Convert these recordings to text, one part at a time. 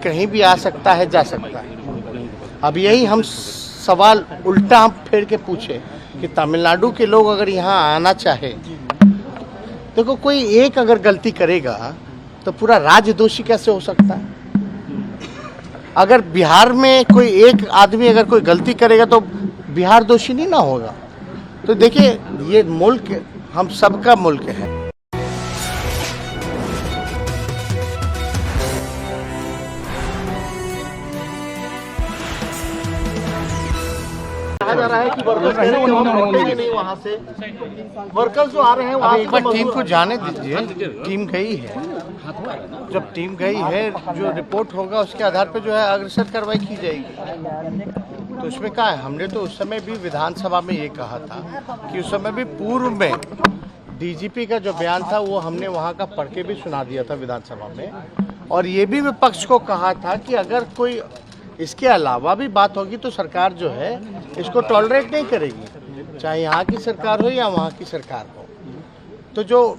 कहीं भी आ सकता है, जा सकता है। अब यही हम सवाल उल्टा हम फेर के पूछे कि तमिलनाडु के लोग अगर यहाँ आना चाहे, देखो कोई एक अगर गलती करेगा तो पूरा राज्य दोषी कैसे हो सकता है? अगर बिहार में कोई एक आदमी अगर कोई गलती करेगा तो बिहार दोषी नहीं ना होगा। तो देखिए, ये मुल्क हम सबका मुल्क है। कहा जा रहा है कि वर्कर्स नहीं वहाँ से वर्कर्स जो आ रहे हैं वहाँ एक बार टीम को जाने दीजिए। टीम गई है, जब टीम गई है जो रिपोर्ट होगा उसके आधार पर जो है अग्रसर कार्रवाई की जाएगी। तो उसमें क्या है, हमने तो उस समय भी विधानसभा में ये कहा था कि उस समय भी पूर्व में डीजीपी का जो बयान था वो हमने वहाँ का पढ़ के भी सुना दिया था विधानसभा में, और ये भी विपक्ष को कहा था कि अगर कोई इसके अलावा भी बात होगी तो सरकार जो है इसको टॉलरेट नहीं करेगी, चाहे यहाँ की सरकार हो या वहाँ की सरकार हो। तो जो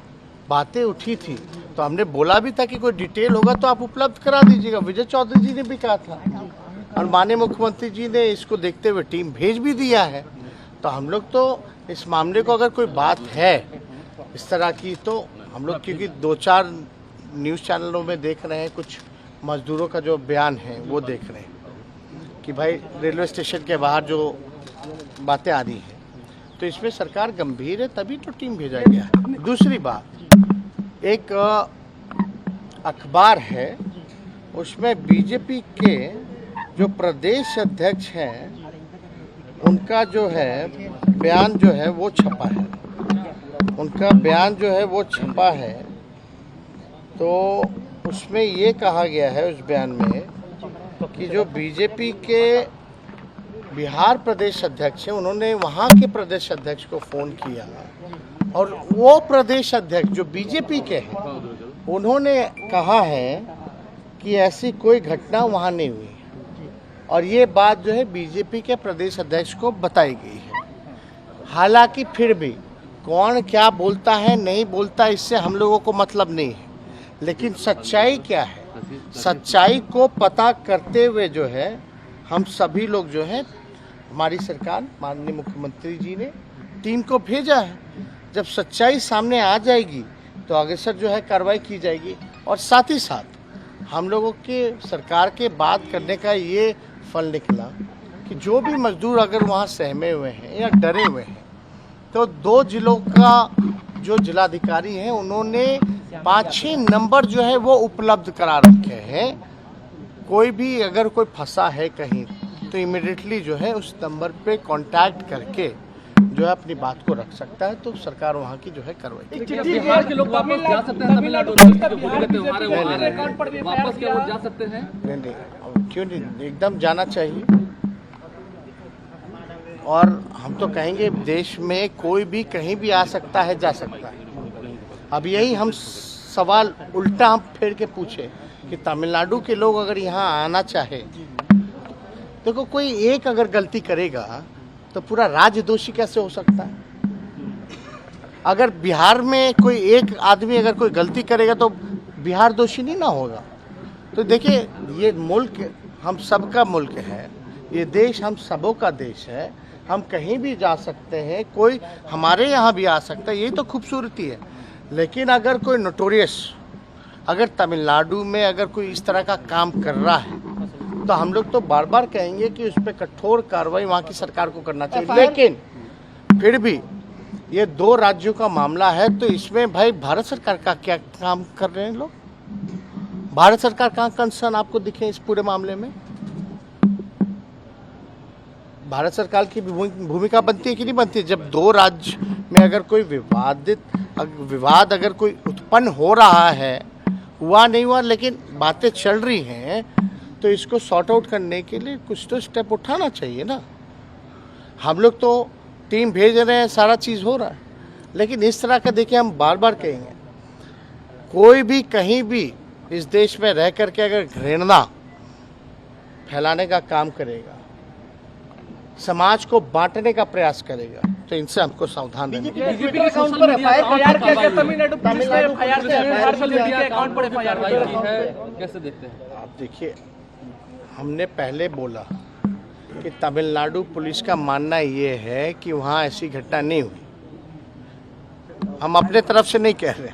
बातें उठी थी तो हमने बोला भी था कि कोई डिटेल होगा तो आप उपलब्ध करा दीजिएगा। विजय चौधरी जी ने भी कहा था और माननीय मुख्यमंत्री जी ने इसको देखते हुए टीम भेज भी दिया है। तो हम लोग तो इस मामले को अगर कोई बात है इस तरह की तो हम लोग, क्योंकि 2-4 न्यूज़ चैनलों में देख रहे हैं, कुछ मजदूरों का जो बयान है वो देख रहे हैं कि भाई रेलवे स्टेशन के बाहर जो बातें आ रही हैं, तो इसमें सरकार गंभीर है तभी तो टीम भेजा गया है। दूसरी बात, एक अखबार है उसमें बीजेपी के जो प्रदेश अध्यक्ष हैं उनका जो है बयान जो है वो छपा है, उनका बयान जो है वो छपा है। तो उसमें ये कहा गया है उस बयान में कि जो बीजेपी के बिहार प्रदेश अध्यक्ष हैं उन्होंने वहाँ के प्रदेश अध्यक्ष को फ़ोन किया और वो प्रदेश अध्यक्ष जो बीजेपी के हैं उन्होंने कहा है कि ऐसी कोई घटना वहाँ नहीं हुई, और ये बात जो है बीजेपी के प्रदेश अध्यक्ष को बताई गई है। हालांकि फिर भी कौन क्या बोलता है नहीं बोलता इससे हम लोगों को मतलब नहीं है, लेकिन सच्चाई क्या है, सच्चाई को पता करते हुए जो है हम सभी लोग जो है, हमारी सरकार माननीय मुख्यमंत्री जी ने टीम को भेजा है। जब सच्चाई सामने आ जाएगी तो अग्रसर जो है कार्रवाई की जाएगी। और साथ ही साथ हम लोगों के सरकार के बात करने का ये फल निकला कि जो भी मजदूर अगर वहाँ सहमे हुए हैं या डरे हुए हैं तो 2 जिलों का जो जिलाधिकारी हैं उन्होंने 5-6 नंबर जो है वो उपलब्ध करा रखे हैं। कोई भी अगर कोई फंसा है कहीं तो इमीडिएटली जो है उस नंबर पे कांटेक्ट करके जो है अपनी बात को रख सकता है। तो सरकार वहाँ की जो है कार्रवाई। बिहार के लोग वापस जा सकते हैं तमिलनाडु वापस क्या वो जा सकते हैं? नहीं, क्यों नहीं, एकदम जाना चाहिए। और हम तो कहेंगे देश में कोई भी कहीं भी आ सकता है, जा सकता है। अब यही हम सवाल उल्टा हम फेर के पूछे कि तमिलनाडु के लोग अगर यहाँ आना चाहे, देखो कोई एक अगर गलती करेगा तो पूरा राज्य दोषी कैसे हो सकता है? अगर बिहार में कोई एक आदमी अगर कोई गलती करेगा तो बिहार दोषी नहीं ना होगा। तो देखिए, ये मुल्क हम सबका मुल्क है, ये देश हम सबों का देश है, हम कहीं भी जा सकते हैं, कोई हमारे यहाँ भी आ सकता है, यही तो खूबसूरती है। लेकिन अगर कोई नोटोरियस अगर तमिलनाडु में अगर कोई इस तरह का काम कर रहा है तो हम लोग तो बार बार कहेंगे कि उस पर कठोर कार्रवाई वहाँ की सरकार को करना चाहिए। लेकिन फिर भी ये 2 राज्यों का मामला है तो इसमें भाई भारत सरकार का क्या काम कर रहे हैं लोग? भारत सरकार कहाँ कंसर्न आपको दिखे इस पूरे मामले में? भारत सरकार की भूमिका बनती है कि नहीं बनती है? जब 2 राज्य में अगर कोई विवाद अगर कोई उत्पन्न हो रहा है, हुआ नहीं हुआ लेकिन बातें चल रही हैं, तो इसको सॉर्ट आउट करने के लिए कुछ तो स्टेप उठाना चाहिए ना। हम लोग तो टीम भेज रहे हैं, सारा चीज़ हो रहा है, लेकिन इस तरह का देखिए हम बार बार कहेंगे, कोई भी कहीं भी इस देश में रह करके अगर घृणा फैलाने का काम करेगा, समाज को बांटने का प्रयास करेगा, तो इनसे हमको सावधान रहना चाहिए। बीजेपी के अकाउंट पर एफआईआर किया गया, तमिलनाडु पुलिस ने एफआईआर किया है, सोशल मीडिया अकाउंट पर एफआईआर की है, कैसे देखते हैं? देखिए, हमने पहले बोला कि तमिलनाडु पुलिस का मानना ये है कि वहाँ ऐसी घटना नहीं हुई। हम अपने तरफ से नहीं कह रहे।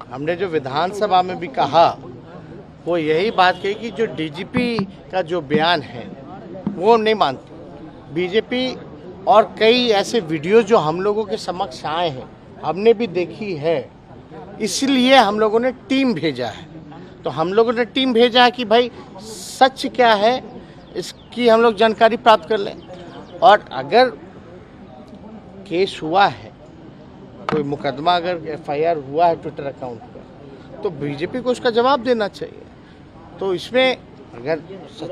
हमने जो विधानसभा में भी कहा वो यही बात कही कि जो डीजीपी का जो बयान है वो हम नहीं मानते। बीजेपी और कई ऐसे वीडियो जो हम लोगों के समक्ष आए हैं, हमने भी देखी है, इसलिए हम लोगों ने टीम भेजा है। तो हम लोगों ने टीम भेजा है कि भाई सच क्या है इसकी हम लोग जानकारी प्राप्त कर लें, और अगर केस हुआ है, कोई मुकदमा अगर एफआईआर हुआ है ट्विटर अकाउंट पर, तो बीजेपी को उसका जवाब देना चाहिए। तो इसमें अगर सच